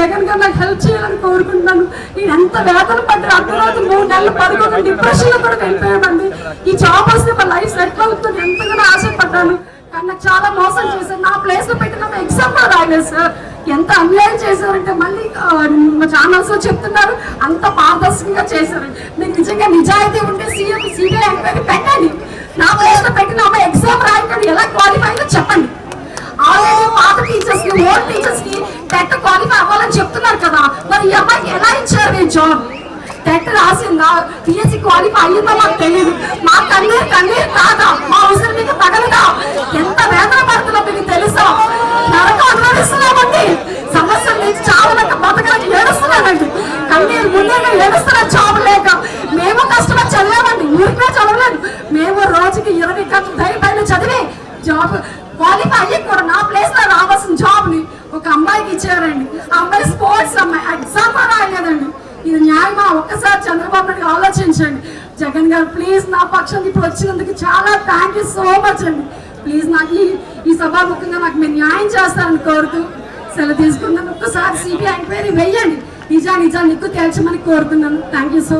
జగన్ గారు నాకు హెల్ప్ చేయాలని కోరుకుంటున్నాను. నేను ఎంత వేదన పడ్డారు, అర్ధరాత్రి 3 నెలలు పడుకోవడం, డిప్రెషన్ లో కూడా వెళ్ళిపోయామండి. ఈ జాబ్ వస్తే మా లైఫ్ సెటిల్ అవుతుంది ఎంతగానో ఆశపడ్డాను. కానీ నాకు చాలా మోసం చేశారు. నా ప్లేస్ లో పెట్టిన ఎగ్జామ్ కూడా రాలేదు సార్. ఎంత అన్యాయం చేశారంటే మళ్ళీ మా ఛానల్స్ లో చెప్తున్నారు అంత పారదర్శకంగా చేశారు. మీకు నిజంగా నిజాయితీ ఉంటే సిబిఐ ఎంక్వైరీ పెట్టండి. నా ప్లేస్ లో పెట్టిన అమ్మాయి ఎగ్జామ్ రాయకండి, ఎలా క్వాలిఫై అయిందో చెప్పండి. ఆల్రెడీ పాత టీచర్స్ కి ఓల్డ్ టీచర్స్ కి టెట్ క్వాలిఫై అవ్వాలని చెప్తున్నారు కదా, మరి ఈ అమ్మాయికి ఎలా ఇచ్చారు మీరు జాబ్? టెట్ రాసిందా, పిఎస్సి క్వాలిఫై అయ్యిందో మాకు తెలియదు. మా కన్నీరు కాదా, మా అవసరం మీకు తగలదా? ఎంత వేదన పడుతుందో మీకు తెలుసా? నరకం అనుభవిస్తున్నామండి. సమస్యలు నుంచి చావలేక బతకడానికి ఏడుస్తున్నానండి. కన్నీరు ముందే ఏడుస్తున్నా జాబ్ లేక. మేము కష్టపడి చదివామండి, ఊరికే చదవలేదు. మేము రోజుకి 20 గంటలు పైన చదివి జాబ్ క్వాలిఫై అయ్యి కూడా నా ప్లేస్ లో రావాల్సిన జాబ్ ని ఒక అమ్మాయికి ఇచ్చారండి. ఆ అమ్మాయి స్పోర్ట్స్ అమ్మాయి, ఎగ్జామ్ కూడా రాయలేదండి. ఇది న్యాయమా? ఒక్కసారి చంద్రబాబు నాయుడు ఆలోచించండి. జగన్ గారు ప్లీజ్ నా పక్షం ఇప్పుడు వచ్చినందుకు చాలా థ్యాంక్ యూ సో మచ్ అండి. ప్లీజ్ నాకు ఈ సభాముఖంగా నాకు మీరు న్యాయం చేస్తారని కోరుతూ సెలవు తీసుకున్నాను. ఒక్కసారి సిబిఐ ఎంక్వైరీ వెయ్యండి, నిజా నిక్కు తేల్చమని కోరుతున్నాను. Thank you so